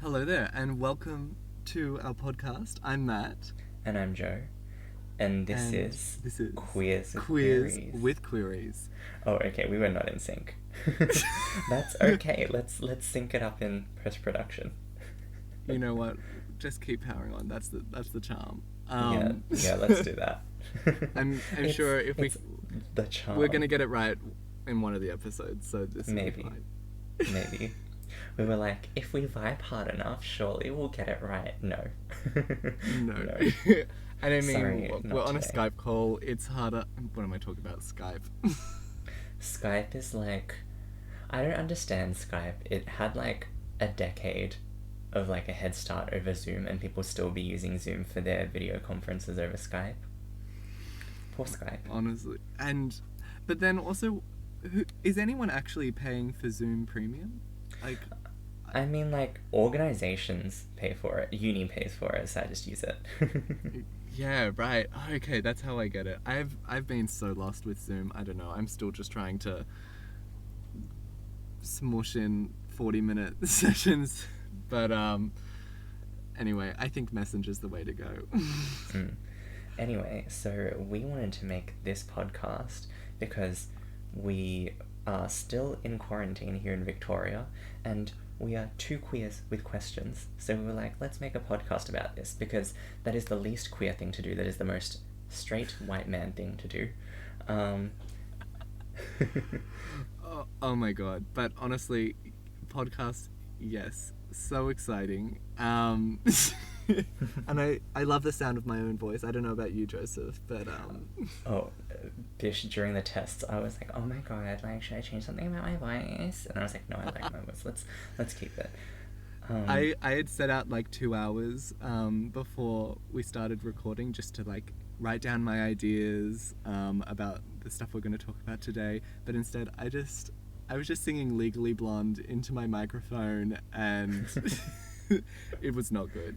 Hello there, and welcome to our podcast. I'm Matt, And I'm Joe, and this and is this is Queers with Queers Queries. with Queries. Oh, okay, we were not in sync. That's okay. Let's sync it up in post production. You know what? Just keep powering on. That's the charm. Yeah, yeah, let's do that. I'm it's sure if it's the we're charm. gonna get it right in one of the episodes, so this will be Maybe, fine. maybe. We were like, if we vibe hard enough, surely we'll get it right. No. No, No. and I mean Sorry, we're not on a today. Skype call. It's harder. What am I talking about? Skype. Skype is like, I don't understand Skype. It had like a decade of like a head start over Zoom, and people still be using Zoom for their video conferences over Skype. Poor Skype. Honestly, but then also, is anyone actually paying for Zoom Premium? Like, I mean, like, organizations pay for it. Uni pays for it, so I just use it. yeah, right. Okay, that's how I get it. I've been so lost with Zoom. I don't know. I'm still just trying to smush in 40-minute sessions, but anyway, I think Messenger's the way to go. Mm. Anyway, so we wanted to make this podcast because we are still in quarantine here in Victoria, and we are two queers with questions. So we were like, let's make a podcast about this because that is the least queer thing to do. That is the most straight white man thing to do. Um, Oh my god! But honestly, podcast, yes, so exciting. And I love the sound of my own voice. I don't know about you, Joseph, but oh, Bish, during the tests, I was like, oh my god, like, should I change something about my voice? And I was like, no, I like my voice. Let's keep it. I had set out like 2 hours before we started recording just to like write down my ideas about the stuff we're going to talk about today. But instead, I was just singing Legally Blonde into my microphone, and it was not good.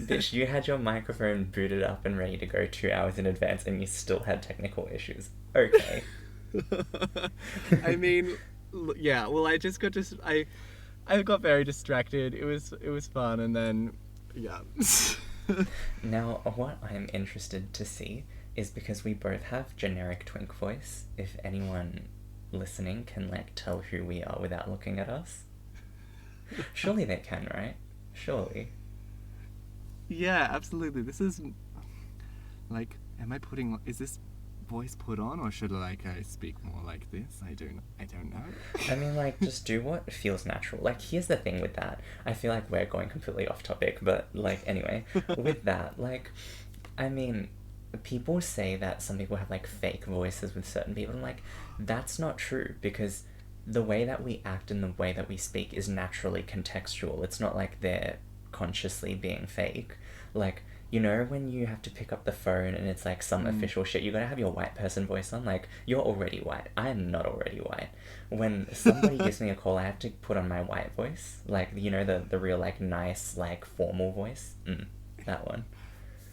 Bish, you had your microphone booted up and ready to go 2 hours in advance, and you still had technical issues. Okay. I mean, yeah. Well, I got very distracted. It was fun, and then yeah. Now, what I'm interested to see is because we both have generic twink voice. If anyone listening can like tell who we are without looking at us, surely they can, right? Surely. Yeah, absolutely. This is like, is this voice put on, or should I speak more like this? I don't know. I mean, like, just do what feels natural. Like, here's the thing with that. I feel like we're going completely off topic, but, like, anyway, with that, like, I mean, people say that some people have, like, fake voices with certain people. I'm like, that's not true, because the way that we act and the way that we speak is naturally contextual. It's not like they're consciously being fake. Like, you know, when you have to pick up the phone and it's like some official shit, you gotta have your white person voice on. Like, you're already white. I am not already white. When somebody gives me a call, I have to put on my white voice. Like, you know, the real, like, nice, like, formal voice. That one.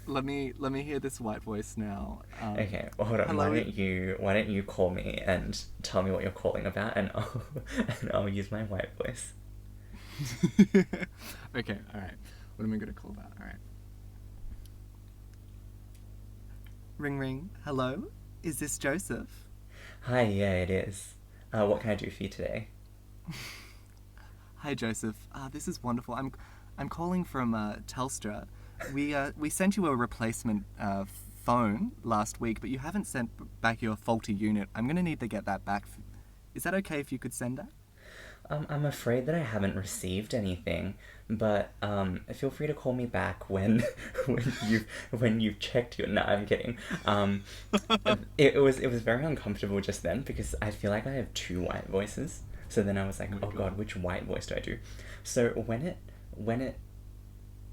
Let me hear this white voice now. Okay, well, hold on. Hello. Why don't you call me and tell me what you're calling about, and I'll use my white voice. Okay, all right. What am I gonna call that? All right. Ring ring. Hello. Is this Joseph? Hi, yeah, it is. What can I do for you today? Hi, Joseph. This is wonderful. I'm calling from Telstra. We sent you a replacement phone last week, but you haven't sent back your faulty unit. I'm gonna need to get that back. Is that okay if you could send that? I'm afraid that I haven't received anything, but feel free to call me back when when you've checked your. No, I'm kidding. It was very uncomfortable just then because I feel like I have two white voices. So then I was like, oh god, which white voice do I do? So when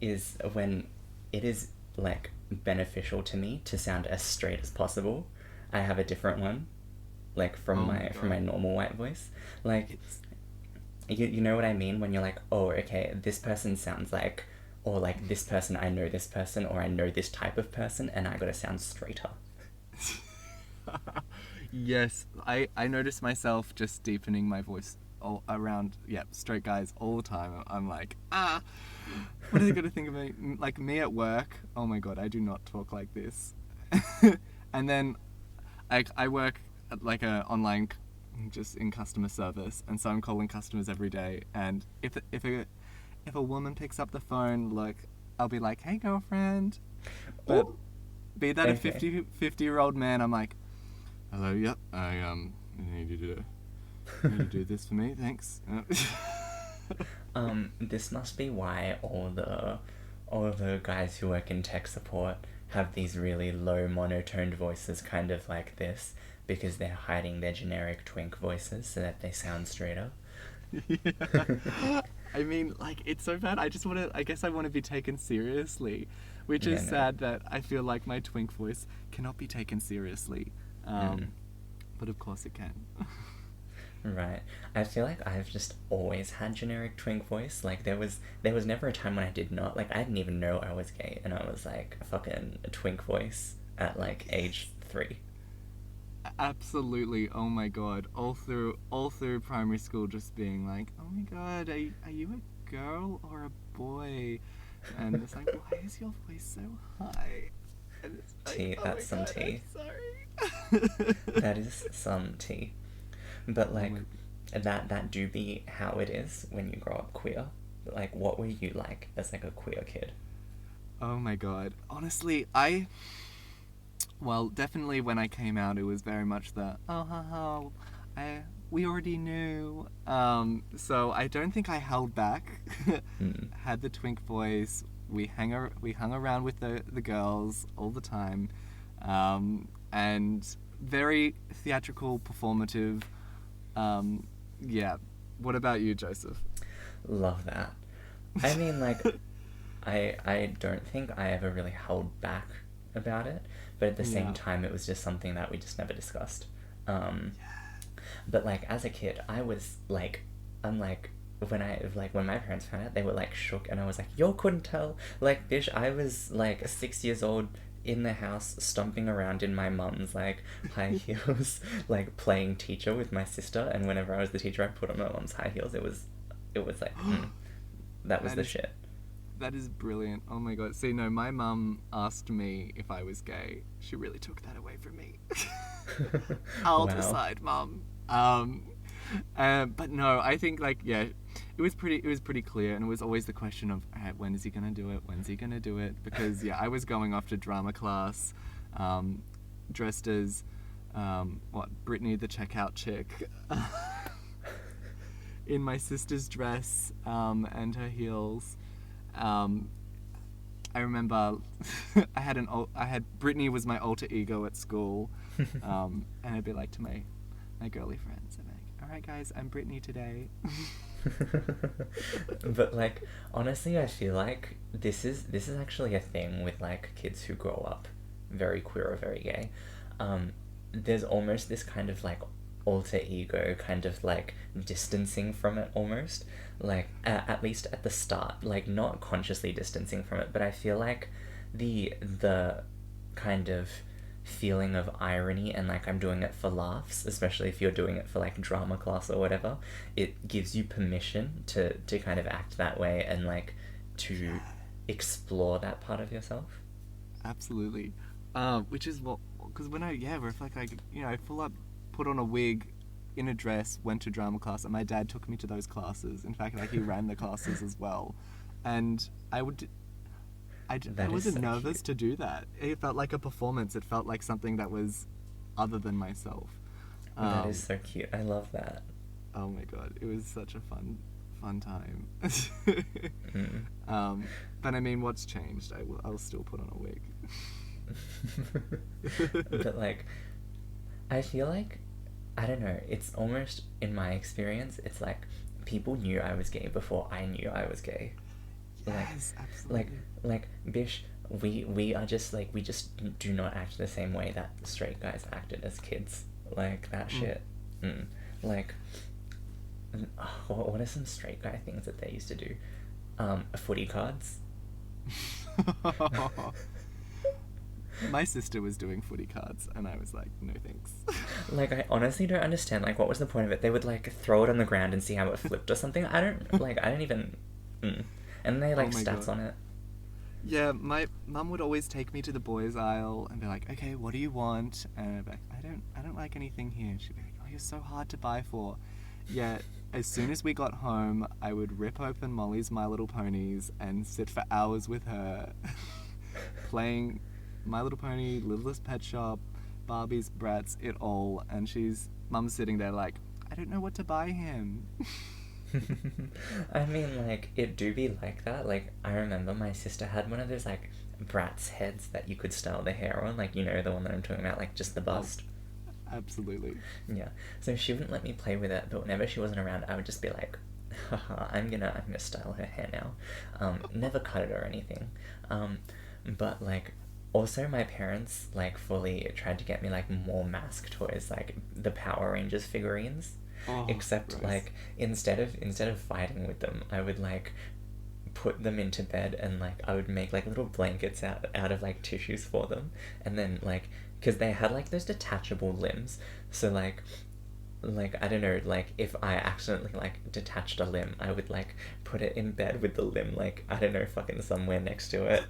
it is like beneficial to me to sound as straight as possible, I have a different one, like from my normal white voice, like. You know what I mean when you're like, oh, okay, this person sounds like, or like this person, I know this person, or I know this type of person, and I gotta sound straighter. Yes, I noticed myself just deepening my voice around straight guys all the time, I'm like, what are they gonna think of me? Like me at work. Oh my god, I do not talk like this. And then, I work at like a online, just in customer service, and so I'm calling customers every day. And if a woman picks up the phone, look, I'll be like, hey girlfriend. But Ooh, be that a okay. 50-year-old man, I'm like, hello, yep, I need you to do this for me, thanks. This must be why all the guys who work in tech support have these really low monotoned voices, kind of like this, because they're hiding their generic twink voices so that they sound straighter. Yeah. I mean, like, it's so bad. I guess I want to be taken seriously, which Yeah, is no. sad that I feel like my twink voice cannot be taken seriously. Mm. But of course it can. Right. I feel like I've just always had generic twink voice. Like there was never a time when I did not. Like I didn't even know I was gay, and I was like a fucking twink voice at like age 3. Absolutely. Oh my god. All through primary school, just being like, oh my god, are you a girl or a boy? And it's like, why is your voice so high? And it's like, Tea, oh my that's some god, I'm tea. sorry. That is some tea. But Oh like my. that do be how it is when you grow up queer. Like what were you like as like a queer kid? Oh my god. Honestly, well, definitely when I came out, it was very much the oh ha ha, we already knew. So I don't think I held back. Mm. Had the twink voice. We hung around with the girls all the time, and very theatrical, performative. Um, yeah. What about you, Joseph? Love that. I mean like I don't think I ever really held back about it, but at the same Yeah. time, it was just something that we just never discussed. Um, but like as a kid, I was like, I'm like when my parents found out, they were like shook, and I was like, yo, couldn't tell, like bitch, I was like 6 years old in the house stomping around in my mum's like high heels like playing teacher with my sister, and whenever I was the teacher I put on my mum's high heels. It was like that was That the is shit. That is brilliant. Oh my god. See, no, my mum asked me if I was gay. She really took that away from me. I'll Wow. decide, mum. But no, I think like yeah, it was pretty clear, and it was always the question of alright, when is he gonna do it? When's he gonna do it? Because yeah, I was going off to drama class, um, dressed as what Brittany the checkout chick, in my sister's dress and her heels. Um, I remember I had Brittany was my alter ego at school, and I'd be like to my girly friends, I'm like, all right guys, I'm Brittany today. But like honestly, I feel like this is actually a thing with like kids who grow up very queer or very gay. Um, there's almost this kind of like alter ego kind of like distancing from it almost, like at least at the start, like not consciously distancing from it, but I feel like the kind of feeling of irony and like I'm doing it for laughs, especially if you're doing it for like drama class or whatever, it gives you permission to kind of act that way and like to explore that part of yourself. Absolutely. Which is what, because when I, yeah, where if like I, I full up, put on a wig, in a dress, went to drama class, and my dad took me to those classes. In fact, like he ran the classes as well, and I That is wasn't so nervous cute. to do that. It felt like a performance. It felt like something that was other than myself. That is Um, so cute. I love that. oh my god, it was such a fun time. Mm. But I mean, what's changed? I'll still put on a wig. But like I feel like I don't know, it's almost in my experience, it's like people knew I was gay before I knew I was gay. Like Yes, like absolutely. like bish, we are just like we just do not act the same way that straight guys acted as kids. Like that Mm. shit. Mm. Like what are some straight guy things that they used to do? Footy cards. My sister was doing footy cards, and I was like, no thanks. Like, I honestly don't understand, like, what was the point of it? They would, like, throw it on the ground and see how it flipped or something. I don't even... Mm. And they, Oh like, my stats god. on it. Yeah, my mum would always take me to the boys' aisle and be like, "Okay, what do you want?" And I'd be like, I don't like anything here." And she'd be like, "Oh, you're so hard to buy for." Yet, as soon as we got home, I would rip open Molly's My Little Ponies and sit for hours with her, playing My Little Pony, Littlest Pet Shop, Barbie's, Bratz, it all. And mum's sitting there like, "I don't know what to buy him." I mean, like, it do be like that. Like, I remember my sister had one of those, like, Bratz heads that you could style the hair on. Like, you know, the one that I'm talking about, like, just the Oh, bust. absolutely. Yeah. So she wouldn't let me play with it, but whenever she wasn't around, I would just be like, haha, I'm gonna style her hair now. Never cut it or anything. But, like, also my parents, like, fully tried to get me, like, more mask toys, like the Power Rangers figurines. Oh, Except, gross. like, instead of fighting with them, I would, like, put them into bed, and, like, I would make, like, little blankets out of, like, tissues for them, and then, like, because they had, like, those detachable limbs, so, like, I don't know, like, if I accidentally, like, detached a limb, I would, like, put it in bed with the limb, like, I don't know, fucking somewhere next to it,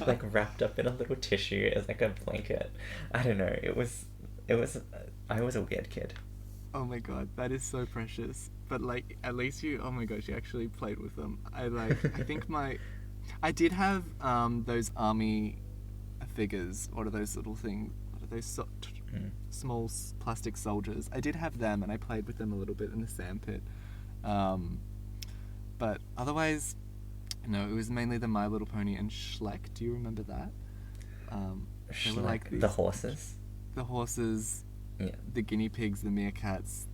like, wrapped up in a little tissue as, like, a blanket. I don't know, it was, I was a weird kid. Oh my god, that is so precious. But like, at least oh my gosh, you actually played with them. I think I did have those army figures. What are those little things? What are those Mm. small plastic soldiers? I did have them, and I played with them a little bit in the sandpit. Um, but otherwise, no, it was mainly the My Little Pony and Shrek. Do you remember that? They were like Like, the these horses. the horses, Yeah. the guinea pigs, the meerkats,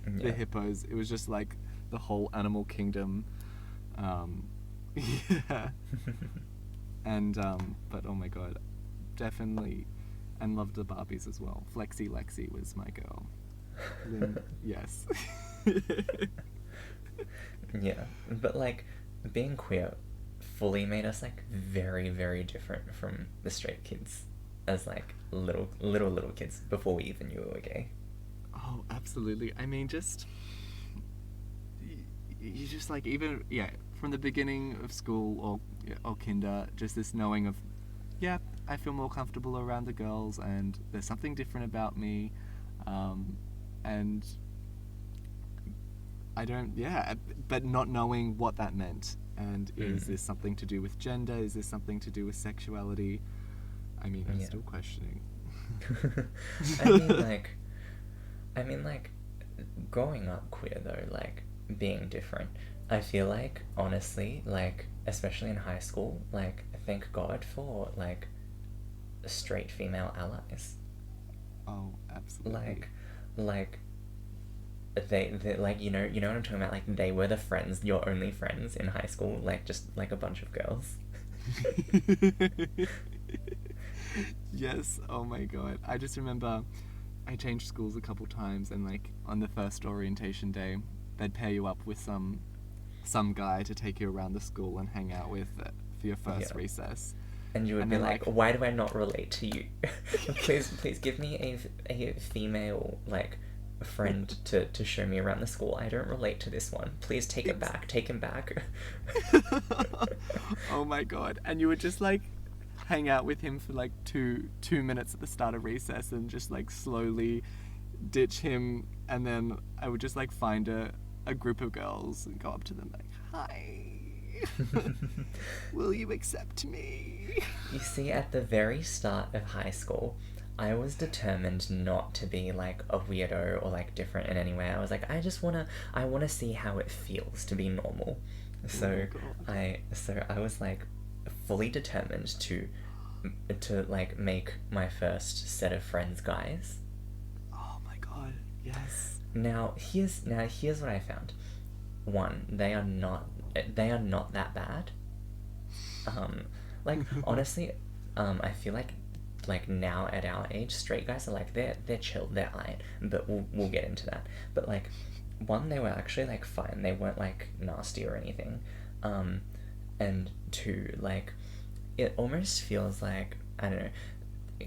the Yeah. hippos. It was just like the whole animal kingdom. Um, yeah. And but oh my god, definitely, and loved the Barbies as well. Flexi Lexi was my girl. Lynn, yes. Yeah, but, like, being queer fully made us, like, very, very different from the straight kids as, like, little kids before we even knew we were gay. Oh, absolutely. I mean, you just like, even, yeah, from the beginning of school, or kinder, just this knowing of, yeah, I feel more comfortable around the girls, and there's something different about me, and I don't, yeah, but not knowing what that meant. And is Mm. this something to do with gender? Is this something to do with sexuality? I mean, I'm Yeah. still questioning. I mean, like, I mean, like, growing up queer though, like, being different, I feel like, honestly, like, especially in high school, like, thank God for, like, straight female allies. Oh, absolutely. Like, like, they like, you know what I'm talking about, like, they were the friends, your only friends in high school, like, just, like, a bunch of girls. Yes, oh my god. I just remember I changed schools a couple times, and like on the first orientation day, they'd pair you up with some guy to take you around the school and hang out with, for your first Yeah. recess. And you would And be then like, like, why do I not relate to you? Please give me a female, like, friend to show me around the school. I don't relate to this one. Please take it ex- back. Take him back. oh my god. And you would just like hang out with him for like two minutes at the start of recess, and just like slowly ditch him, and then I would just like find a group of girls and go up to them like, "Hi. Will you accept me?" You see, at the very start of high school, I was determined not to be, like, a weirdo or, like, different in any way. I was like, I wanna see how it feels to be normal. Oh my So god. I was, like, fully determined to, like, make my first set of friends guys. Oh my god. Yes. Now here's what I found. One, they are not that bad. Um, like, honestly, I feel like now at our age, straight guys are like, they're chill, they're alright, but we'll get into that. But, like, one, they were actually, like, fine. They weren't, like, nasty or anything. And two, like, it almost feels like, I don't know,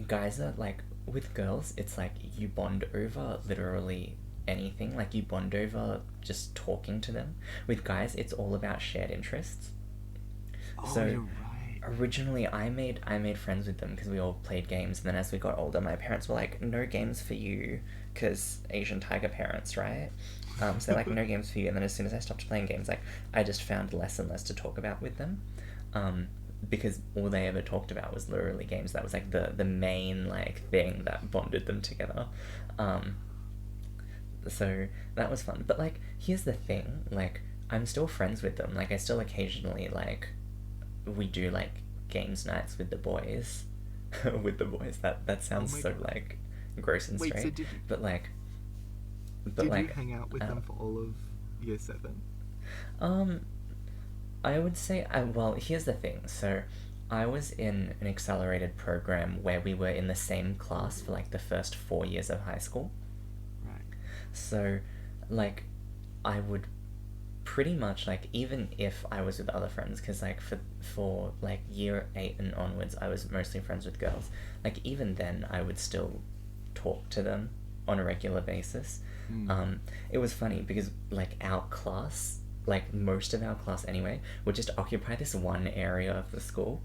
guys are like, with girls, it's like you bond over literally anything. Like you bond over just talking to them. With guys, it's all about shared interests. Oh, So you're right. originally, I made friends with them because we all played games, and then as we got older, my parents were like, "No games for you," because Asian tiger parents, right? So like, no games for you. And then as soon as I stopped playing games, like I just found less and less to talk about with them, um, because all they ever talked about was literally games. That was like the main like thing that bonded them together. Um, so that was fun. But like, here's the thing, like I'm still friends with them. Like I still occasionally like we do like games nights with the boys. With the boys. That Oh sounds my so god. like gross and Wait, so straight. But like but did you like hang out with them for all of year seven? um I would say, well, here's the thing. So, I was in an accelerated program where we were in the same class for like the first 4 years of high school. Right. So, like, I would pretty much like, even if I was with other friends, because like for like year 8 and onwards, I was mostly friends with girls. Like even then, I would still talk to them on a regular basis. Mm. It was funny because like our class, like most of our class anyway, would just occupy this one area of the school.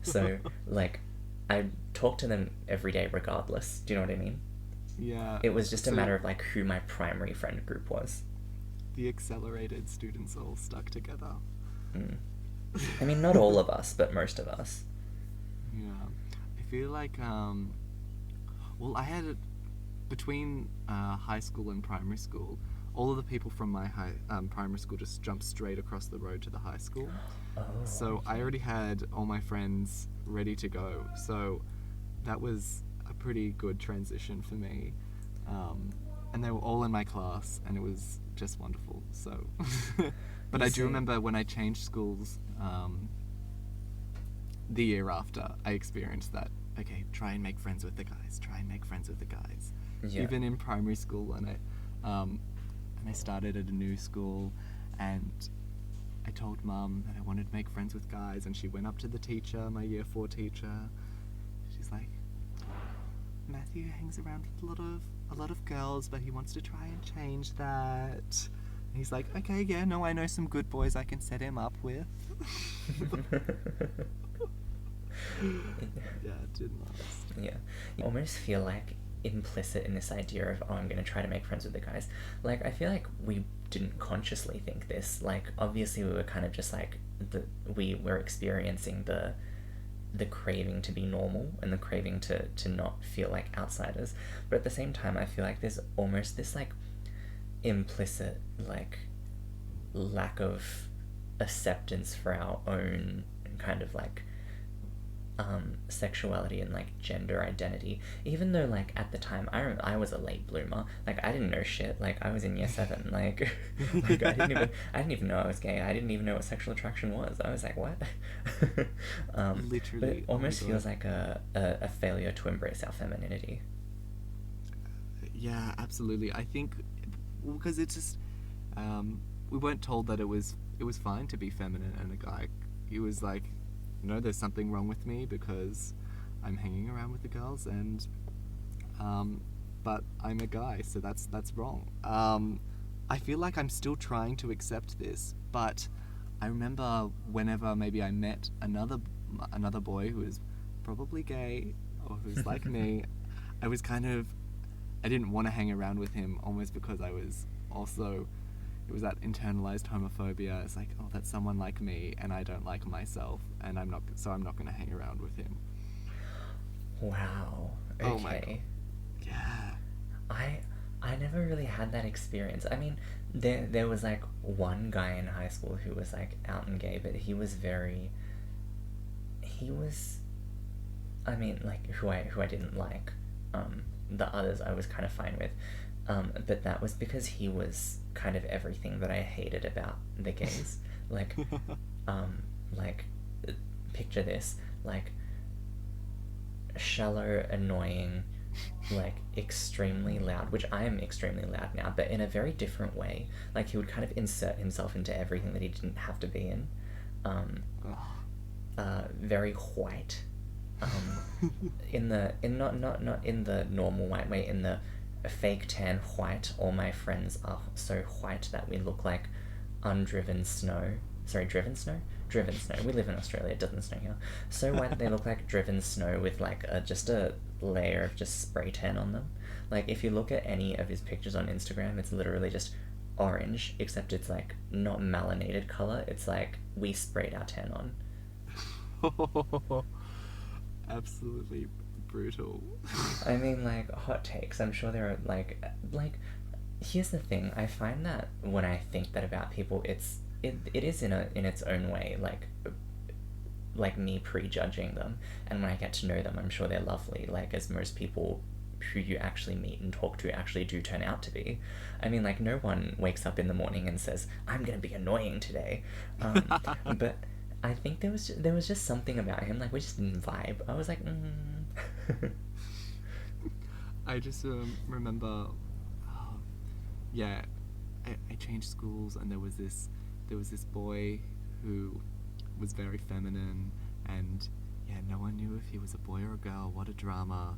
So like I talked to them every day regardless. Do you know what I mean? Yeah. It was just a So matter of like who my primary friend group was. the accelerated students all stuck together. Mm. I mean, not all of us, but most of us. Yeah. I feel like well, I had it between high school and primary school. All of the people from my primary school just jumped straight across the road to the high school. Oh, So I okay. already had all my friends ready to go. So that was a pretty good transition for me. And they were all in my class, and it was just wonderful. So, but You I do see, remember when I changed schools the year after, I experienced that. Okay, try and make friends with the guys. Try and make friends with the guys. yeah. Even in primary school, and I started at a new school, and I told Mum that I wanted to make friends with guys, and she went up to the teacher, my year 4 teacher. She's like, Matthew hangs around with a lot of girls, but he wants to try and change that. And he's like, okay, yeah, no, I know some good boys I can set him up with. Yeah, it didn't last. Yeah. You almost feel like implicit in this idea of, oh, I'm going to try to make friends with the guys. Like, I feel like we didn't consciously think this. Like, obviously, we were kind of just like, we were experiencing the craving to be normal and the craving to not feel like outsiders. But at the same time, I feel like there's almost this, like, implicit, like, lack of acceptance for our own kind of, like, sexuality and like gender identity, even though like at the time I was a late bloomer. Like I didn't know shit. Like I was in year 7. Like like I didn't even know I was gay. I didn't even know what sexual attraction was. I was like, what? But it Literally, oh my almost god. feels like a failure to embrace our femininity. Yeah, absolutely. I think because it's just we weren't told that it was fine to be feminine and a guy. It was like, no, there's something wrong with me because I'm hanging around with the girls, and but I'm a guy, so that's wrong. I feel like I'm still trying to accept this, but I remember whenever maybe I met another boy who was probably gay or who's like me, I was kind of I didn't want to hang around with him, almost because I was also it was that internalized homophobia. It's like, oh, that's someone like me, and I don't like myself, and I'm not going to hang around with him. Wow. Oh my god. Okay. Yeah. I I never really had that experience. I mean, there was like one guy in high school who was like out and gay, but he was, I mean, like who I didn't like. The others I was kind of fine with. But that was because he was kind of everything that I hated about the gays. Like, like, picture this, like, shallow, annoying, like, extremely loud, which I am extremely loud now, but in a very different way. Like, he would kind of insert himself into everything that he didn't have to be in. Um, Ugh. very white. In not in the normal white way, in the fake tan white. All my friends are so white that we look like undriven snow. Sorry, driven snow? Driven snow. We live in Australia, it doesn't snow here. So white that they look like driven snow with like just a layer of just spray tan on them. Like if you look at any of his pictures on Instagram, it's literally just orange, except it's like not melanated color. It's like we sprayed our tan on. Absolutely brutal. I mean, like, hot takes. I'm sure there are, like, here's the thing. I find that when I think that about people, it is in its own way, like me prejudging them. And when I get to know them, I'm sure they're lovely, like, as most people who you actually meet and talk to actually do turn out to be. I mean, like, no one wakes up in the morning and says, I'm gonna be annoying today. But I think there was just something about him, like, we just didn't vibe. I was like, I just remember, yeah, I changed schools, and there was this boy who was very feminine, and yeah, no one knew if he was a boy or a girl. What a drama.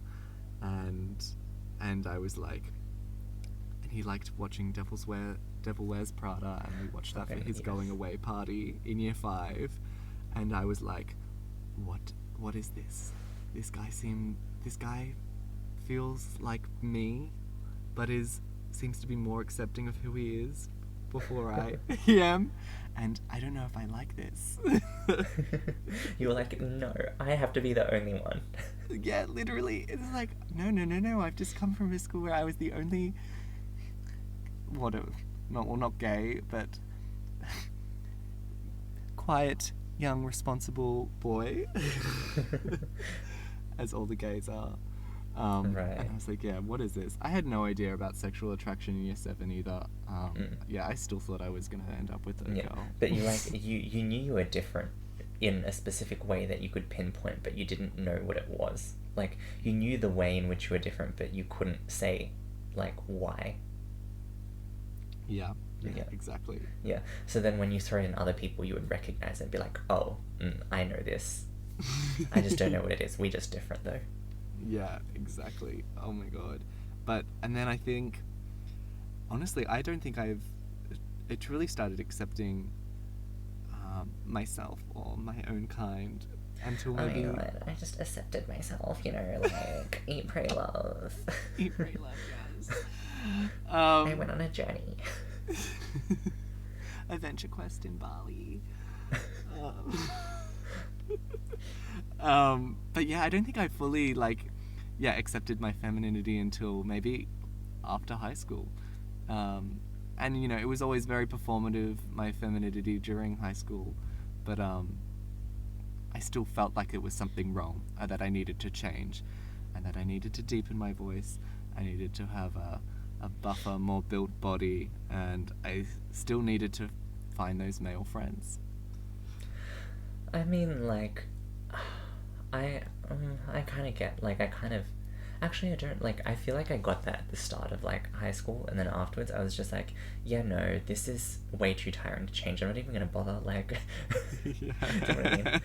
And I was like, and he liked watching Devil Wears Prada, and we watched that for his going away party in year 5, and I was like, what is this? This guy feels like me, but seems to be more accepting of who he is before I am, and I don't know if I like this. You were like, no, I have to be the only one. Yeah, literally. It's like, no. I've just come from a school where I was the only, not gay, but quiet, young, responsible boy, as all the gays are. Right. And I was like, yeah, what is this? I had no idea about sexual attraction in year 7 either. Yeah, I still thought I was going to end up with a girl. But you knew you were different in a specific way that you could pinpoint, but you didn't know what it was. Like, you knew the way in which you were different, but you couldn't say, like, why. Yeah, exactly. Yeah, so then when you saw it in other people, you would recognize it and be like, oh, I know this. I just don't know what it is. We're just different, though. Yeah, exactly. Oh my god. And then I think, honestly, I don't think I truly started accepting myself or my own kind until maybe... Oh my god, I just accepted myself, like, eat, pray, love. Eat, pray, love, yes. I went on a journey. A venture quest in Bali. But yeah, I don't think I fully, accepted my femininity until maybe after high school. And, it was always very performative, my femininity during high school, but I still felt like it was something wrong, that I needed to change, and that I needed to deepen my voice. I needed to have a buffer, more built body, and I still needed to find those male friends. I mean, like, I kind of get, actually I don't, I feel like I got that at the start of, high school, and then afterwards I was just like, yeah, no, this is way too tiring to change, I'm not even gonna bother, do you know what I mean?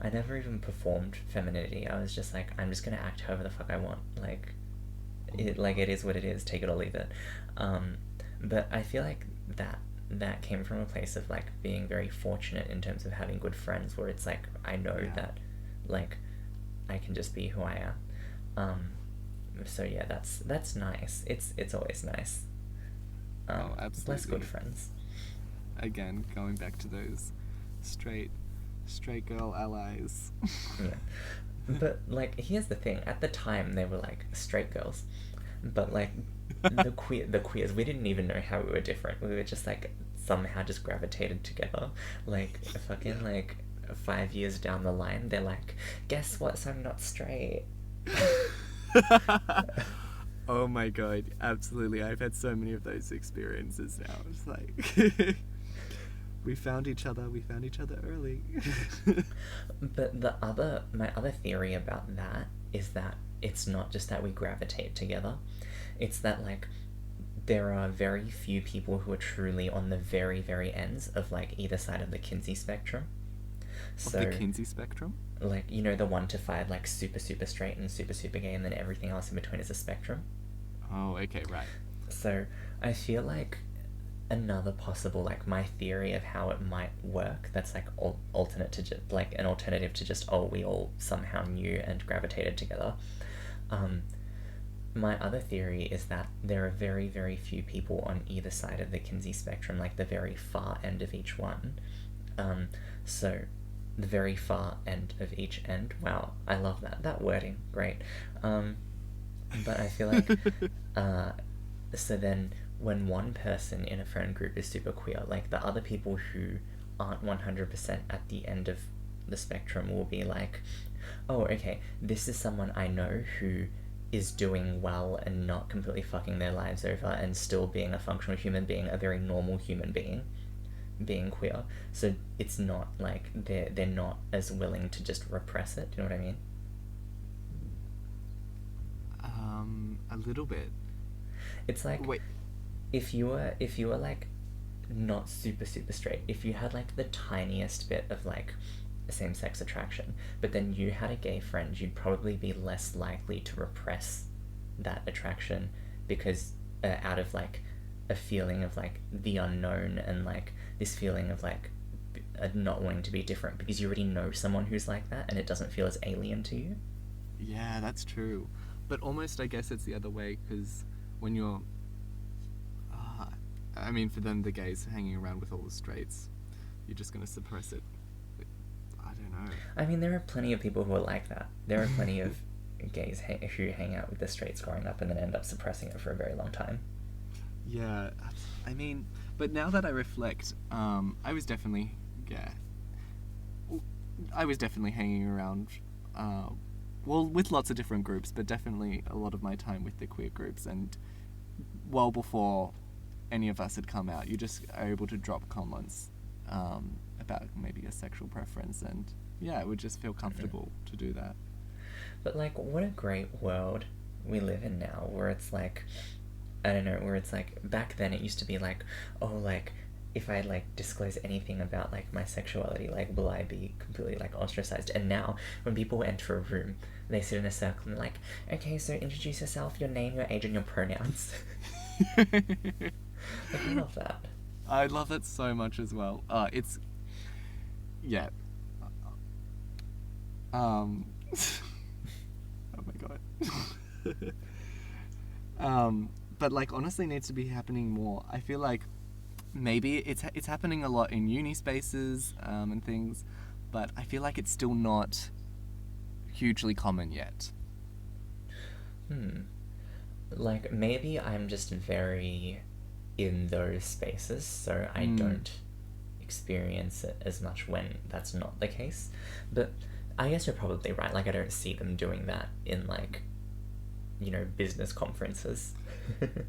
I never even performed femininity. I was just like, I'm just gonna act however the fuck I want, it is what it is, take it or leave it. But I feel like that came from a place of being very fortunate in terms of having good friends, where it's I know that I can just be who I am. So yeah, that's nice. It's always nice. Absolutely. Bless good friends. Again, going back to those straight girl allies. Yeah. But here's the thing, at the time they were straight girls, but the queers, we didn't even know how we were different. We were just somehow just gravitated together. Fucking 5 years down the line, they're like, guess what? So I'm not straight. Oh my god, absolutely. I've had so many of those experiences now. It's we found each other early. But my other theory about that is that it's not just that we gravitate together. It's that there are very few people who are truly on the very, very ends of either side of the Kinsey spectrum. Of the So, Kinsey spectrum? like, you know, the 1 to 5, like, super, super straight and super, super gay, and then everything else in between is a spectrum. Oh, okay, right. So, I feel like another possible, like, my theory of how it might work that's like alternate to just like an alternative to just, oh, we all somehow knew and gravitated together. um my other theory is that there are very, very few people on either side of the Kinsey spectrum, like the very far end of each one. um so the very far end of each end, wow, I love that wording, great. um but I feel like uh so then when one person in a friend group is super queer, like the other people who aren't 100% at the end of the spectrum will be like, oh, okay, this is someone I know who is doing well and not completely fucking their lives over and still being a functional human being, a very normal human being queer. So it's not like they're not as willing to just repress it. Do you know what I mean? A little bit. It's like, Wait. if you were like not super, super straight, if you had like the tiniest bit of like same sex attraction, but then you had a gay friend, you'd probably be less likely to repress that attraction because out of like a feeling of like the unknown and like this feeling of like not wanting to be different because you already know someone who's like that and it doesn't feel as alien to you. Yeah, that's true. But almost, I guess it's the other way, because when you're. I mean, for them, the gays hanging around with all the straights, you're just going to suppress it. I don't know. I mean, there are plenty of people who are like that. There are plenty of gays who hang out with the straights growing up and then end up suppressing it for a very long time. Yeah, I mean, but now that I reflect, I was definitely, yeah, I was definitely hanging around, well, with lots of different groups, but definitely a lot of my time with the queer groups, and well before any of us had come out, you just are able to drop comments about maybe a sexual preference, and yeah, it would just feel comfortable to do that. But like, what a great world we live in now, where it's like, I don't know, where it's like back then it used to be like, oh, like if I like disclose anything about like my sexuality, like will I be completely like ostracized? And now when people enter a room, they sit in a circle and they're like, okay, so introduce yourself, your name, your age, and your pronouns. Like, I love that. I love it so much as well. It's yeah. Um. Oh my god. But like honestly, needs to be happening more. I feel like maybe it's happening a lot in uni spaces and things, but I feel like it's still not hugely common yet. Like, maybe I'm just very in those spaces, so I don't experience it as much when that's not the case. But I guess you're probably right. Like, I don't see them doing that in, like, you know, business conferences.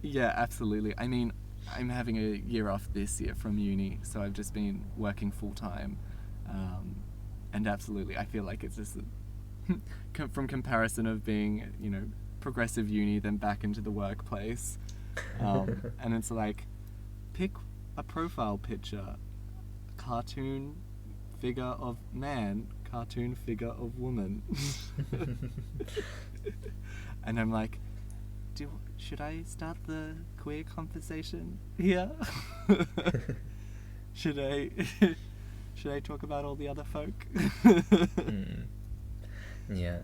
Yeah, absolutely. I mean, I'm having a year off this year from uni, so I've just been working full time, and absolutely, I feel like it's just from comparison of being, you know, progressive uni, then back into the workplace, and it's like, pick a profile picture, cartoon figure of man, cartoon figure of woman, and I'm like, should I start the queer conversation here? should I should I talk about all the other folk? Yeah.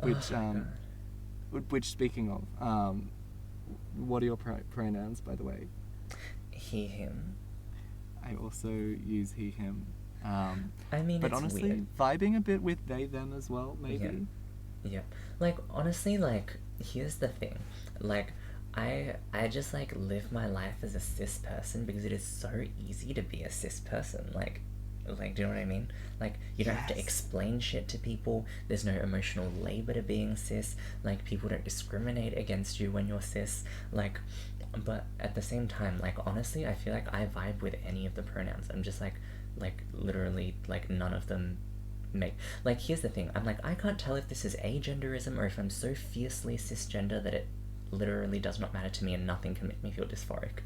Which Oh, which speaking of, what are your pronouns, by the way? he, him. I also use he, him. I mean, but it's honestly, weird. vibing a bit with they, them as well, maybe. Yeah. Like, honestly, like, here's the thing. Like, I just, like, live my life as a cis person because it is so easy to be a cis person. Like, do you know what I mean? Like, you don't have to Yes. explain shit to people. There's no emotional labor to being cis. Like, people don't discriminate against you when you're cis. Like, but at the same time, like, honestly, I feel like I vibe with any of the pronouns. I'm just, like, literally, like, none of them make... Like, here's the thing. I'm like, I can't tell if this is agenderism or if I'm so fiercely cisgender that it literally does not matter to me and nothing can make me feel dysphoric.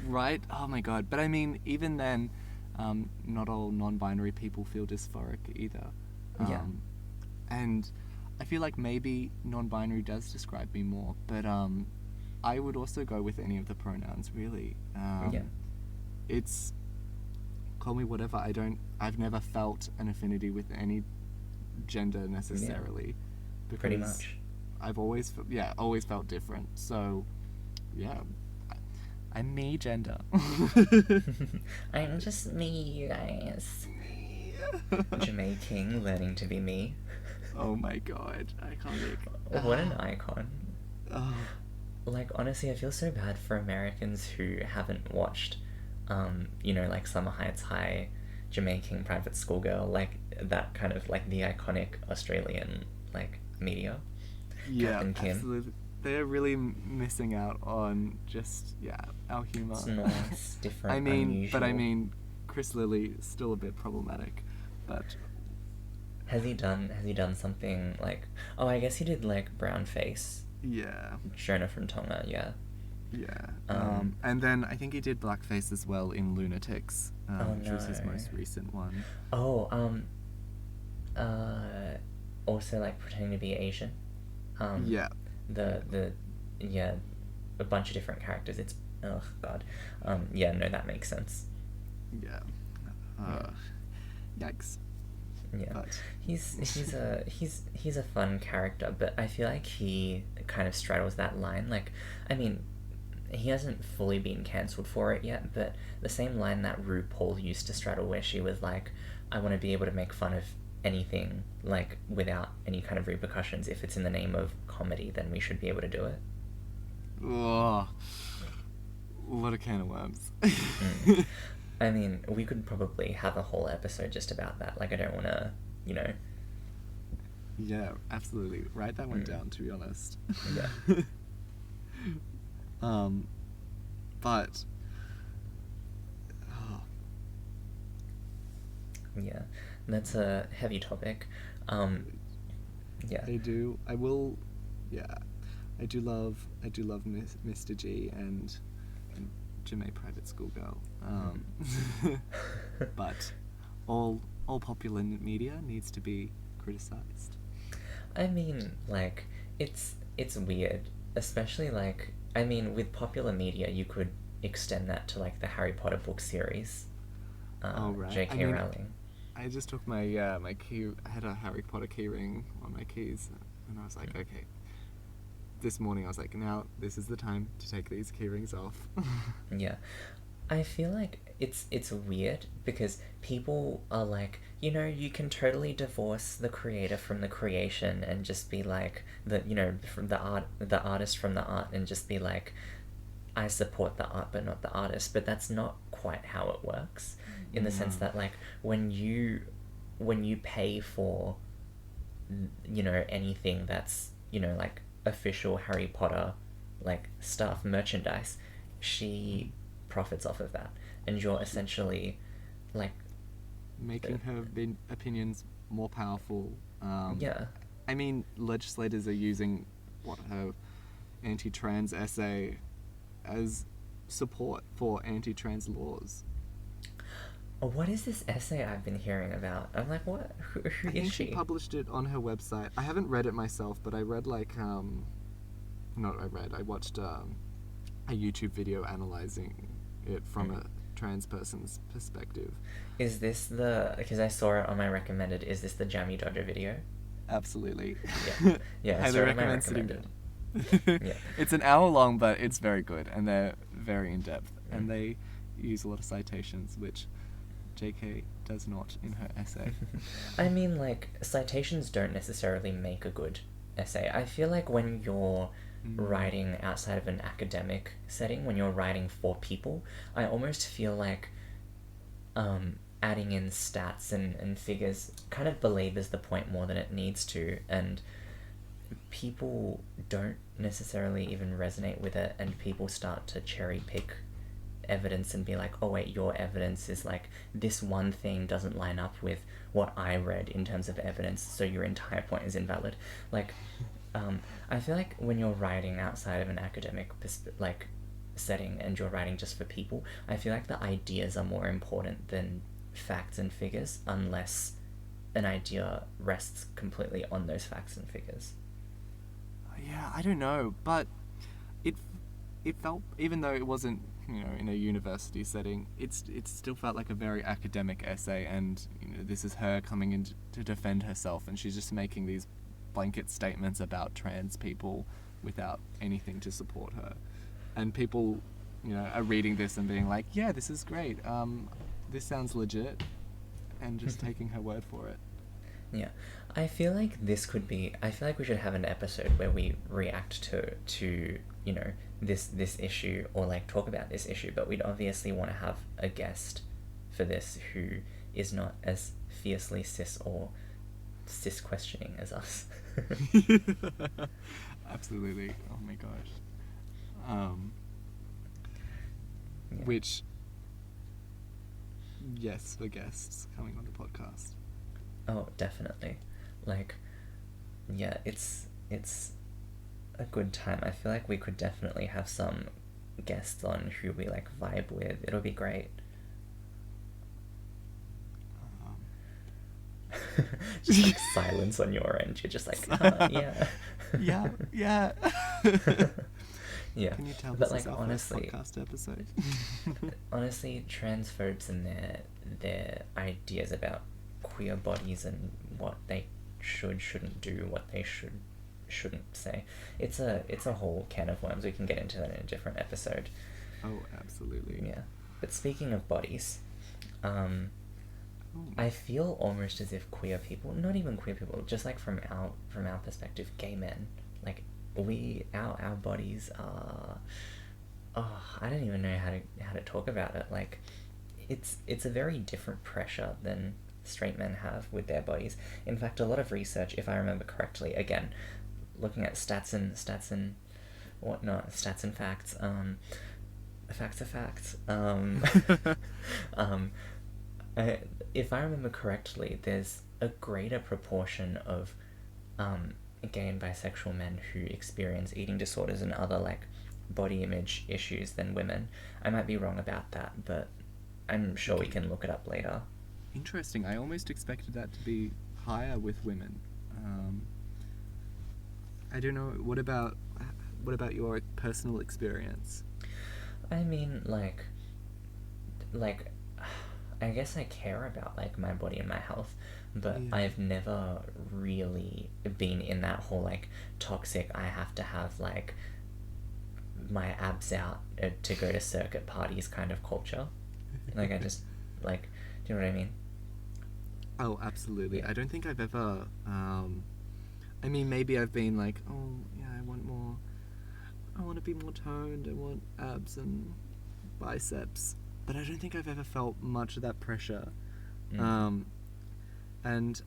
Right? Oh my god. But I mean, even then, not all non-binary people feel dysphoric either. Yeah. And I feel like maybe non-binary does describe me more, but I would also go with any of the pronouns, really. Yeah. It's call me whatever. I've never felt an affinity with any gender necessarily. Yeah. Pretty much. I've always always felt different. So yeah, I'm me gender. I'm just me, you guys. Jamaican learning to be me. Oh my god, iconic. What an icon. Oh. Like, honestly, I feel so bad for Americans who haven't watched, like Summer Heights High, Jamaican Private School Girl, like that kind of like the iconic Australian like media. Yeah, Captain Kim. absolutely. They're really missing out on just our humor. It's nice, different, But unusual. Chris Lilly is still a bit problematic, but Has he done something like, oh, I guess he did like Brown Face, yeah. Jonah from Tonga, yeah. Yeah. And then I think he did blackface as well in Lunatics, which was his no. most recent one. Oh, also like pretending to be Asian. Yeah. Yeah, a bunch of different characters. It's, oh god. Yeah, no, that makes sense. Yeah. Yikes. Yeah, But he's a fun character, but I feel like he kind of straddles that line. Like, I mean, he hasn't fully been cancelled for it yet, but the same line that RuPaul used to straddle, where she was like, "I want to be able to make fun of anything, like without any kind of repercussions. If it's in the name of comedy, then we should be able to do it." oh, what a can of worms. I mean, we could probably have a whole episode just about that. Like, I don't want to, Yeah, absolutely. Write that one down, to be honest. Yeah. But oh, Yeah, that's a heavy topic. Yeah. I do. I will. Yeah, I do love Mr. G and Jamae Private School Girl. But all popular media needs to be criticized. I mean, like, it's weird, especially like, I mean, with popular media, you could extend that to like the Harry Potter book series. Oh, right. J.K. Rowling. I just took my my key. I had a Harry Potter key ring on my keys, and I was like, okay. This morning I was like, now this is the time to take these key rings off. Yeah. I feel like it's weird because people are like, you can totally divorce the creator from the creation and just be like from the artist from the art, and just be like, I support the art but not the artist. But that's not quite how it works, in the sense that like when you pay for anything that's like official Harry Potter like stuff, merchandise, she profits off of that, and you're essentially like making her opinions more powerful. Yeah. I mean, legislators are using her anti-trans essay as support for anti-trans laws. What is this essay I've been hearing about? I'm like, what? Who I is think she? she published it on her website. I haven't read it myself, but I read I watched a YouTube video analyzing it from a trans person's perspective. Is this because I saw it on my recommended, is this the Jammy Dodger video? Absolutely. Yeah. Yeah, I Highly saw it on my recommend sitting recommended. down. Yeah. It's an hour long, but it's very good, and they're very in depth, and they use a lot of citations, which JK does not in her essay. I mean, like, citations don't necessarily make a good essay. I feel like when you're writing outside of an academic setting, when you're writing for people, I almost feel like adding in stats and figures kind of belabors the point more than it needs to, and people don't necessarily even resonate with it, and people start to cherry pick evidence and be like, oh wait, your evidence is like, this one thing doesn't line up with what I read in terms of evidence, so your entire point is invalid. Like, I feel like when you're writing outside of an academic setting and you're writing just for people, I feel like the ideas are more important than facts and figures, unless an idea rests completely on those facts and figures. Yeah, I don't know, but it it felt, even though it wasn't, in a university setting, it still felt like a very academic essay, and this is her coming in to defend herself, and she's just making these blanket statements about trans people without anything to support her, and people, are reading this and being like, yeah, this is great, this sounds legit, and just taking her word for it. Yeah, I feel like I feel like we should have an episode where we react to this issue, or like talk about this issue, but we'd obviously want to have a guest for this who is not as fiercely cis or cis questioning as us. Absolutely. Oh my gosh. Yeah. Which, yes, for guests coming on the podcast. Oh, definitely. Like, yeah, it's a good time. I feel like we could definitely have some guests on who we like vibe with. It'll be great. Just like silence on your end. You're just like, yeah. Yeah, yeah. Yeah. Can you tell But this like is our honestly, first podcast episode? honestly, transphobes and their ideas about queer bodies and what they shouldn't do, what they shouldn't say. It's a whole can of worms. We can get into that in a different episode. Oh, absolutely. Yeah. But speaking of bodies, I feel almost as if queer people, not even queer people, just like from our perspective, gay men, like our bodies are, I don't even know how to talk about it. Like, it's a very different pressure than straight men have with their bodies. In fact, a lot of research, if I remember correctly, again, looking at stats and whatnot, stats and facts, facts are facts. If I remember correctly, there's a greater proportion of gay and bisexual men who experience eating disorders and other like body image issues than women. I might be wrong about that, but I'm sure we can look it up later. Interesting. I almost expected that to be higher with women. I don't know. What about your personal experience? I mean, like, I guess I care about like my body and my health, but Yeah. I've never really been in that whole like toxic, I have to have like my abs out to go to circuit parties kind of culture. Like, I just like, do you know what I mean? Oh, absolutely. Yeah. I don't think I've ever. I mean, maybe I've been like, oh yeah, I want more. I want to be more toned. I want abs and biceps. But I don't think I've ever felt much of that pressure. And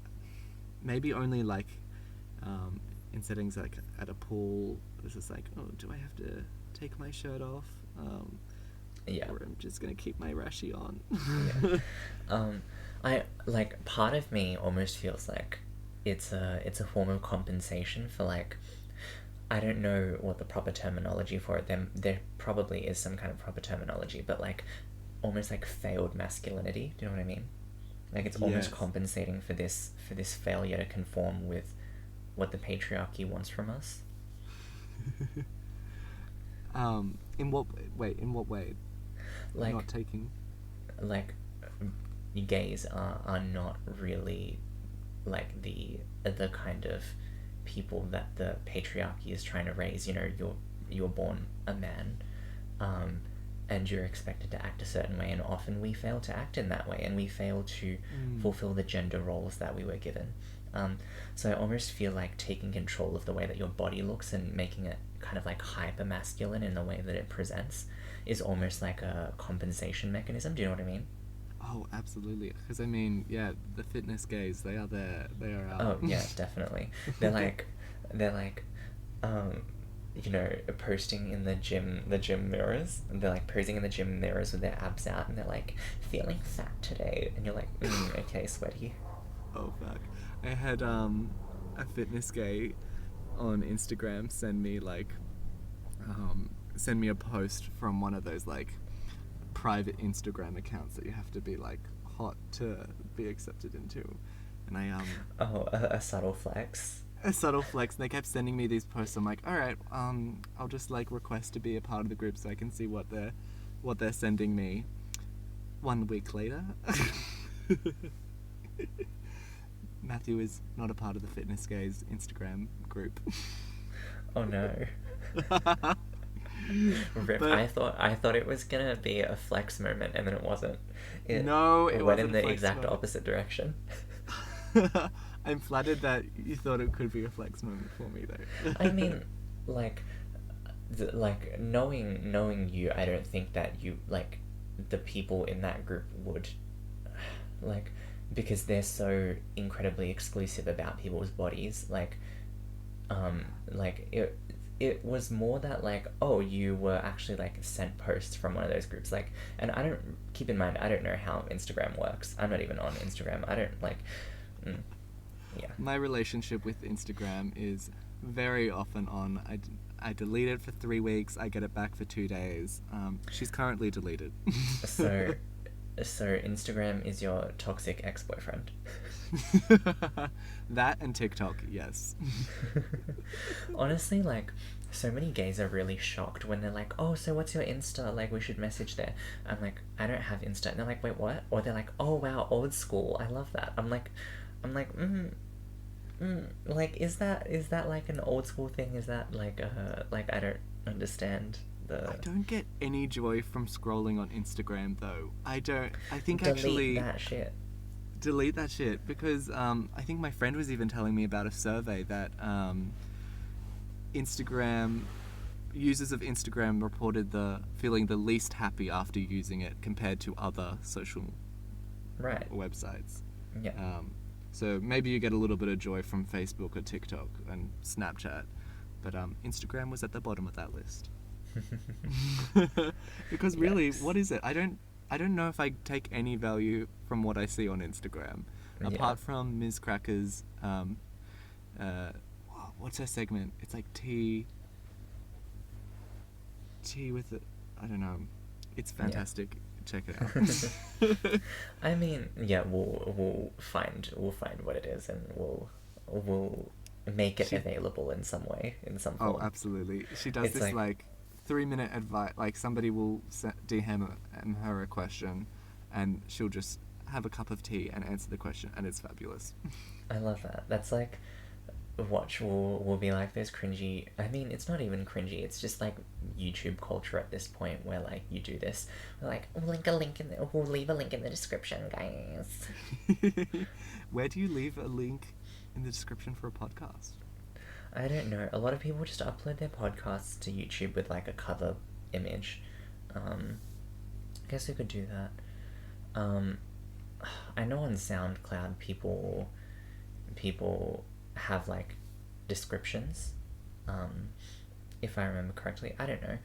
maybe only like in settings like at a pool, it's just like, oh, do I have to take my shirt off? Yeah. Or I'm just gonna keep my rashie on. Yeah. I like, part of me almost feels like it's a form of compensation for like, I don't know what the proper terminology for it. There probably is some kind of proper terminology, but like almost like failed masculinity. Do you know what I mean? Like, it's almost Yes. compensating for this failure to conform with what the patriarchy wants from us. In what way? Like, Not taking. like gays are not really like the kind of people that the patriarchy is trying to raise. You know, you're born a man, and you're expected to act a certain way, and often we fail to act in that way, and we fail to fulfill the gender roles that we were given. So I almost feel like taking control of the way that your body looks and making it kind of like hyper masculine in the way that it presents is almost like a compensation mechanism. Do you know what I mean? Oh, absolutely. Because I mean, yeah, the fitness gays, they are there. They are out. Oh yeah, definitely. They're like, you know, posting in the gym mirrors. And they're like posing in the gym mirrors with their abs out, and they're like, feeling fat today, and you're like, okay, sweaty. Oh fuck! I had a fitness gay on Instagram send me like send me a post from one of those like private Instagram accounts that you have to be like hot to be accepted into, and I Oh, a subtle flex. a subtle flex. And they kept sending me these posts. I'm like, all right, I'll just like request to be a part of the group so I can see what they're sending me. 1 week later, Matthew is not a part of the Fitness Gaze Instagram group. Oh no. Rip. But- I thought it was gonna be a flex moment, and then it wasn't. No, it went wasn't in a the flex exact moment. opposite direction. I'm flattered that you thought it could be a flex moment for me, though. I mean, like, like knowing you, I don't think that you like the people in that group would like, because they're so incredibly exclusive about people's bodies. Like it was more that like, oh, you were actually like sent posts from one of those groups, like, and I don't, keep in mind, I don't know how Instagram works. I'm not even on Instagram. I don't like. Yeah. My relationship with Instagram is very often on. I delete it for 3 weeks. I get it back for 2 days. She's currently deleted. So Instagram is your toxic ex-boyfriend. That and TikTok, yes. Honestly, like, so many gays are really shocked when they're like, oh, so what's your Insta? Like, we should message there. I'm like, I don't have Insta. And they're like, wait, what? Or they're like, oh, wow, old school. I love that. I'm like, like, is that like an old school thing? Is that like I don't understand the. I don't get any joy from scrolling on Instagram, though. I think Delete actually that shit. delete that shit, because I think my friend was even telling me about a survey that Instagram users of Instagram reported feeling the least happy after using it compared to other social Right. websites. Yeah. So maybe you get a little bit of joy from Facebook or TikTok and Snapchat, but Instagram was at the bottom of that list. Because really, Yikes. what is it? I don't know if I take any value from what I see on Instagram, Yeah. apart from Ms. Cracker's. What's her segment? It's like tea with it. I don't know. It's fantastic. Check it out. I mean, yeah, we'll find what it is, and we'll make it available in some way, in some form. Oh, absolutely. She does It's this like 3-minute advice. Like somebody will DM her a question, and she'll just have a cup of tea and answer the question, and it's fabulous. I love that. That's like, watch will be like those cringy. I mean, it's not even cringy. It's just like YouTube culture at this point, where like you do this. We're like, we'll leave a link in the description, guys. Where do you leave a link in the description for a podcast? I don't know. A lot of people just upload their podcasts to YouTube with like a cover image. I guess we could do that. I know on SoundCloud people have like descriptions. If I remember correctly, I don't know.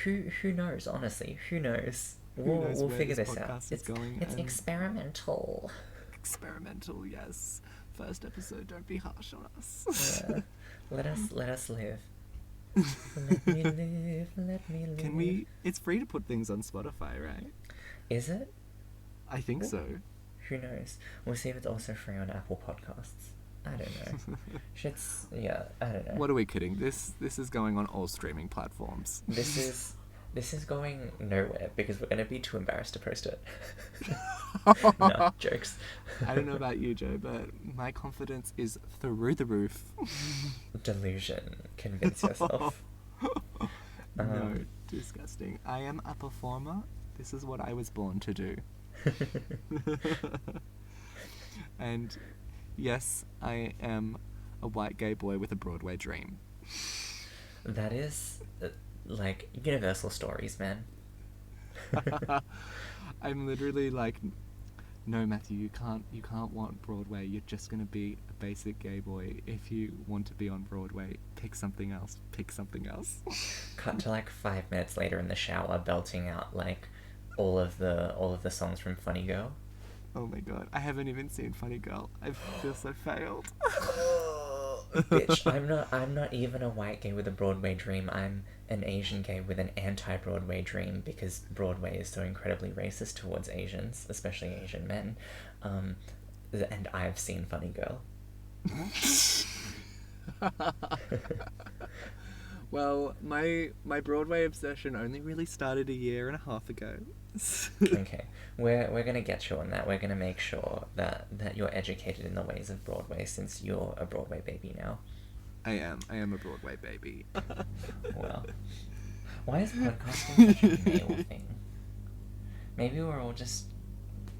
Who knows? Honestly, who knows? We'll where figure this this out. podcast is going, It's and- experimental. Experimental, yes. First episode, don't be harsh on us. Yeah. Let us live. Let me live. Let me live. Can we? It's free to put things on Spotify, right? Is it? I think so. Who knows? We'll see if it's also free on Apple Podcasts. I don't know. Shit's, yeah, I don't know. What are we kidding? This is going on all streaming platforms. This is going nowhere because we're gonna be too embarrassed to post it. No, jokes. I don't know about you, Joe, but my confidence is through the roof. Delusion. Convince yourself. No, disgusting. I am a performer. This is what I was born to do. And yes, I am a white gay boy with a Broadway dream. That is like universal stories, man. I'm literally like, no, Matthew, you can't want Broadway. You're just gonna be a basic gay boy. If you want to be on Broadway, pick something else. Pick something else. Cut to like 5 minutes later in the shower, belting out like all of the songs from Funny Girl. Oh my god, I haven't even seen Funny Girl. I feel so failed. Bitch, I'm not even a white gay with a Broadway dream. I'm an Asian gay with an anti-Broadway dream because Broadway is so incredibly racist towards Asians, especially Asian men. And I've seen Funny Girl. Well, my Broadway obsession only really started a year and a half ago. Okay, we're gonna get you on that. We're gonna make sure that you're educated in the ways of Broadway since you're a Broadway baby now. I am a Broadway baby. Well, why is podcasting such a male thing? Maybe we're all just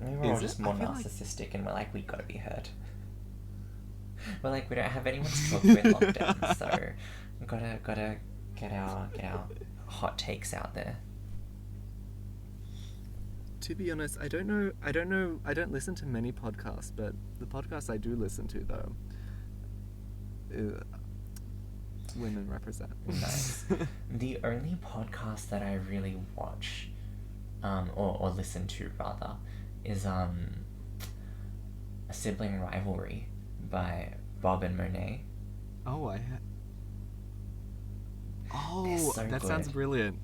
more narcissistic and we're like, we gotta be heard. We're like, we don't have anyone to talk to in lockdown, so we gotta get our hot takes out there. To be honest, I don't listen to many podcasts, but the podcasts I do listen to though, women represent. Nice. The only podcast that I really watch, or listen to rather, is a Sibling Rivalry by Bob and Monet. Oh, They're so that good. sounds brilliant.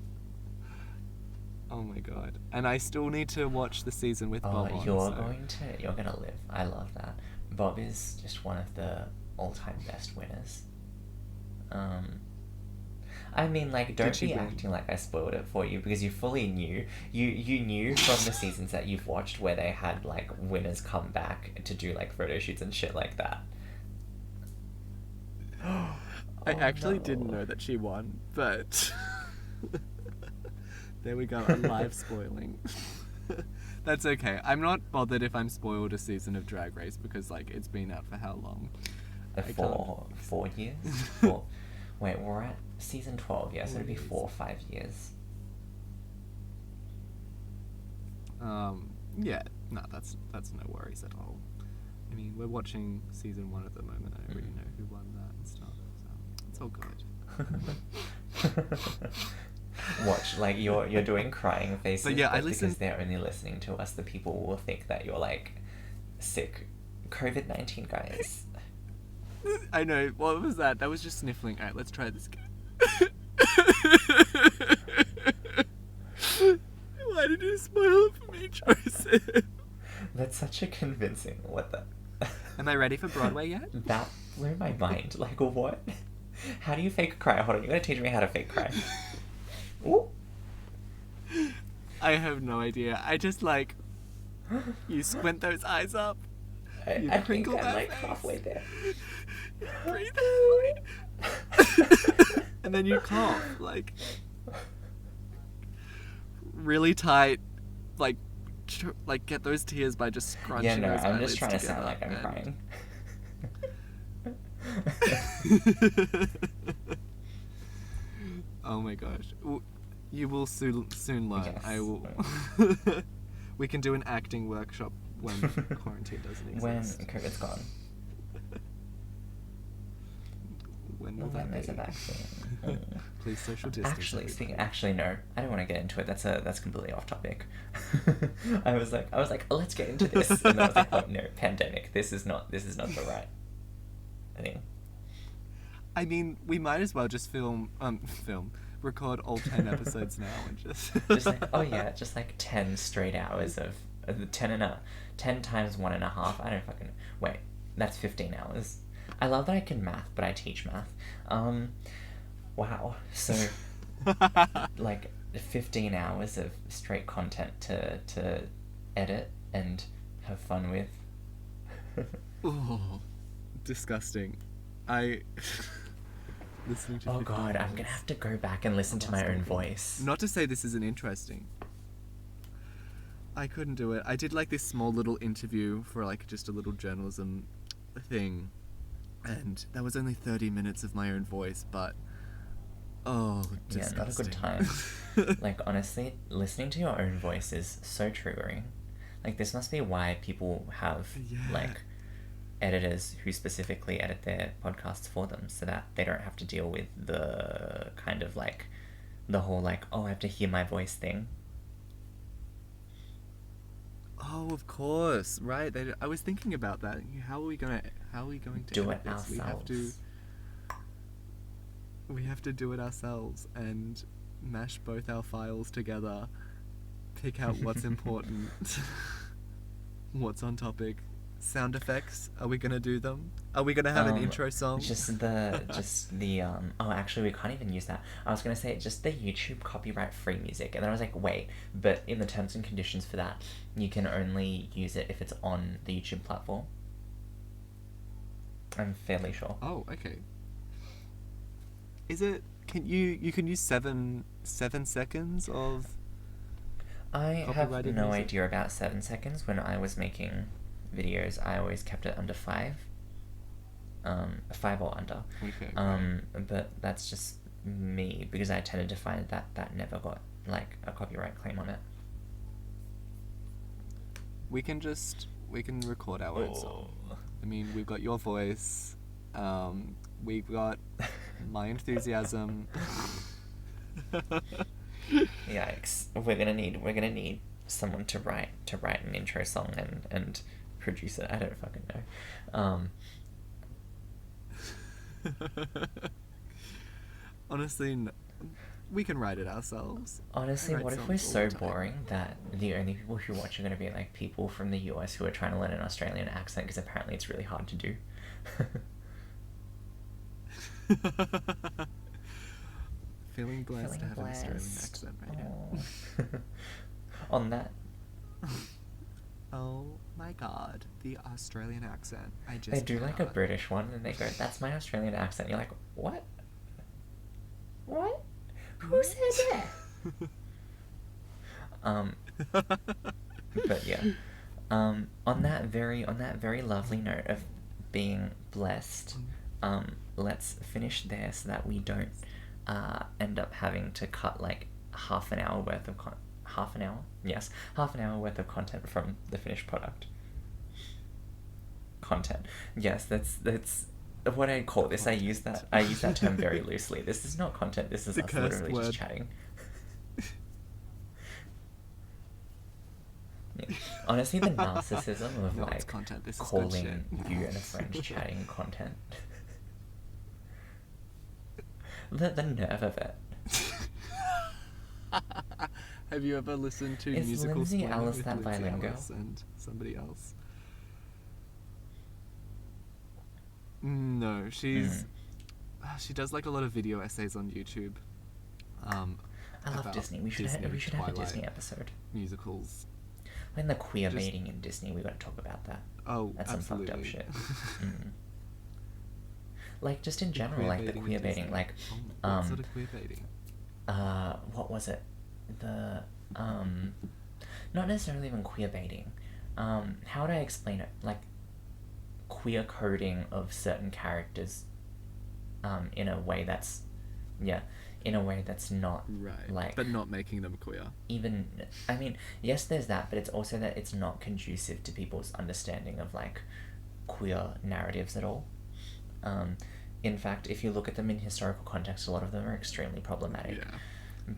Oh my god! And I still need to watch the season with Bob on. You're gonna live. I love that. Bob is just one of the all-time best winners. I mean, like, don't be acting like I spoiled it for you because you fully knew. You knew from the seasons that you've watched where they had like winners come back to do like photo shoots and shit like that. I actually didn't know that she won, but there we go, a live spoiling. That's okay. I'm not bothered if I'm spoiled a season of Drag Race because like it's been out for how long? 4 years? Wait, we're at season 12, yeah, so it'd be 4 or 5 years. Yeah, no, that's no worries at all. I mean, we're watching season 1 at the moment. I already know who won that and stuff, so it's all good. Watch, like you're doing crying faces, but yeah, I because they're only listening to us. The people will think that you're like sick. COVID-19, guys. I know. What was that? That was just sniffling. Alright, let's try this again. Why did you spoil it for me, Joseph? That's such a convincing. What the? Am I ready for Broadway yet? That blew my mind. Like, what? How do you fake cry? Hold on, you gotta teach me how to fake cry. Ooh. I have no idea. I just like you squint those eyes up. I think I'm like halfway there. Breathe out. And then you cough, like really tight, like get those tears by just scrunching. Yeah, no, those I'm just eyelids trying to together, sound like I'm crying. Oh my gosh. You will soon learn. Yes. I will. We can do an acting workshop when quarantine doesn't exist. When COVID's gone. When Well, will then that there's be? a vaccine. Please social distance. Actually, no. I don't want to get into it. That's completely off topic. I was like, oh, let's get into this, and then I was like, oh no, pandemic. This is not the right thing. I mean, we might as well just record all 10 episodes now and just like, oh yeah, just like 10 straight hours of 10 times 1.5. I don't fucking wait. That's 15 hours. I love that I can math, but I teach math. Wow. So, like 15 hours of straight content to edit and have fun with. Oh, disgusting. Listening to. Oh god, I'm gonna have to go back and listen to my own voice. Not to say this isn't interesting. I couldn't do it. I did like this small little interview for like just a little journalism thing, and that was only 30 minutes of my own voice, but disgusting. Yeah, not a good time. Like honestly, listening to your own voice is so triggering. Like this must be why people have like editors who specifically edit their podcasts for them so that they don't have to deal with the kind of like the whole like, oh, I have to hear my voice thing. Oh, of course, right. I was thinking about that. How are we going to Do edit it this? We have to. ourselves. we have to do it ourselves and mash both our files together, pick out what's important, what's on topic. Sound effects, are we gonna do them? Are we gonna have an intro song? Oh, actually, we can't even use that. I was gonna say just the YouTube copyright free music, and then I was like, wait, but in the terms and conditions for that, you can only use it if it's on the YouTube platform. I'm fairly sure. Oh, okay. Is it? Can you can use 7 seconds of? I have Copyrighted no music? idea about 7 seconds. When I was making videos, I always kept it under 5. 5 or under. Okay. But that's just me because I tended to find that never got like a copyright claim on it. We can record our own song. I mean, we've got your voice. We've got my enthusiasm. Yikes! We're gonna need someone to write an intro song and produce it. I don't fucking know. Honestly, we can write it ourselves. Honestly, I write what if we're songs all so the time. boring that the only people who watch are gonna be like people from the US who are trying to learn an Australian accent because apparently it's really hard to do. Feeling blessed to have an Australian blessed. accent right now. Aw. On that, Oh my god, the Australian accent. I just they do like a cannot. British one and they go, "That's my Australian accent." You're like, "What? What? Who said that?" But yeah. On that very lovely note of being blessed, let's finish there so that we don't end up having to cut like half an hour worth of half an hour? Yes, half an hour worth of content from the finished product. Content. Yes, that's what I call this. I use that term very loosely. This is not content. This is The us cursed literally word. just chatting. Yeah. Honestly, the narcissism of No, like it's content. This is good calling shit. you and a friend chatting content. The nerve of it. Have you ever listened to Is Musical Lindsay Splendor Alice with that Lindsay violin girl? Alice and somebody else? No, she's she does like a lot of video essays on YouTube. I love about Disney. We should have a Twilight Disney episode. musicals. When the queer Just- baiting in Disney, we gotta talk about that. Oh, That's some absolutely. fucked up shit. Like just in general, Queer like the baiting in queer baiting, Disney. like Oh, what sort of queer baiting? what was it? The not necessarily even queer baiting. How would I explain it? Like queer coding of certain characters in a way that's not Right, like but not making them queer. even, I mean, yes, there's that, but it's also that it's not conducive to people's understanding of like queer narratives at all. In fact, if you look at them in historical context, a lot of them are extremely problematic. Yeah.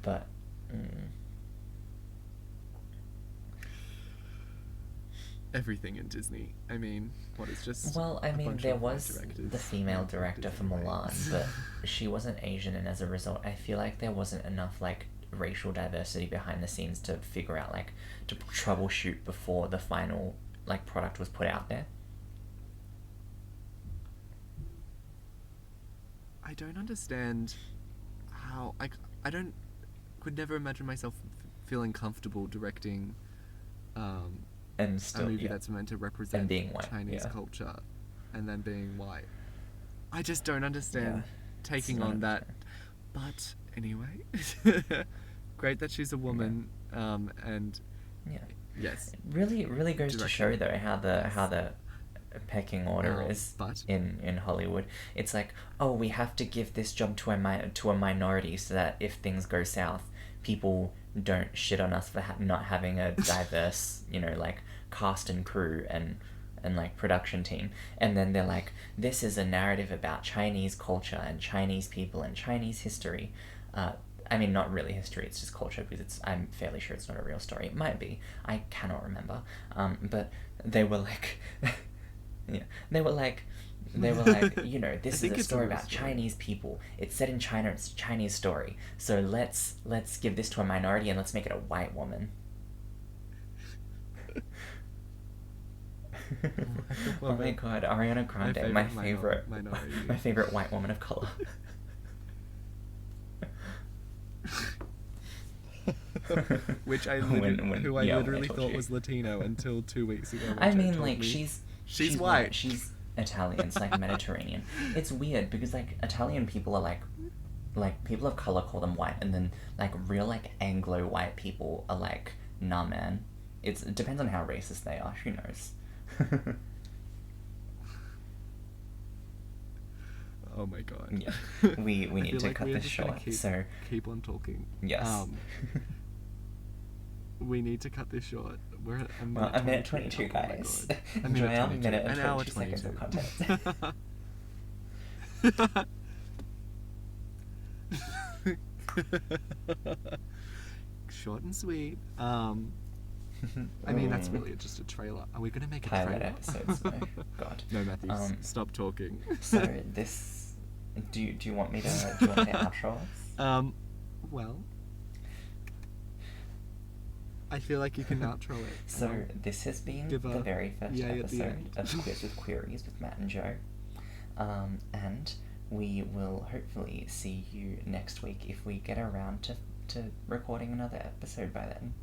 But Everything in Disney. I mean, what is just well, I a mean, bunch there of white was directors the female making director for Disney Mulan, waves. but she wasn't Asian, and as a result, I feel like there wasn't enough like racial diversity behind the scenes to figure out like to troubleshoot before the final like product was put out there. I don't understand how I don't could never imagine myself feeling comfortable directing And a still, movie yeah. that's meant to represent And being white, Chinese yeah. culture and then being white. I just don't understand Yeah, taking it's on not that. But anyway, great that she's a woman. And Yeah. yes, It really goes to Direction. show though how the pecking order is but- in Hollywood. It's like, oh, we have to give this job to a minority so that if things go south, people don't shit on us for not having a diverse, like cast and crew and like production team. And then they're like, this is a narrative about Chinese culture and Chinese people and Chinese history. I mean, not really history, it's just culture, because I'm fairly sure it's not a real story. It might be. I cannot remember. But they were like, Yeah, they were like, you know, I this is think a it's a story real about story. Chinese people. It's set in China. It's a Chinese story. So let's give this to a minority and let's make it a white woman. White Oh my woman. god, Ariana My Grande, favorite minority. my favorite white woman of color. Which I When I literally told thought you. was Latino until 2 weeks ago. When I Joe mean, told like, me. she's white. She's Italian. It's like Mediterranean. It's weird because like Italian people are like people of color call them white, and then like real like Anglo white people are like, nah, man. It depends on how racist they are. Who knows? Oh my god. Yeah, we I need feel to like cut we are this just gonna short. So keep on talking. yes. We need to cut this short. We're at a minute Well, a minute 22, 22, guys. Oh my god. Enjoy our 22. minute and An hour 22 seconds of 22. content. Short and sweet. I mean, that's really just a trailer. Are we gonna make a Pilot trailer? episodes. No, God. No, Matthews. Stop talking. So this, do you want me to outro us? Well, I feel like you can outro it. So this has been the very first episode of Quiz with Queries with Matt and Joe, and we will hopefully see you next week if we get around to recording another episode by then.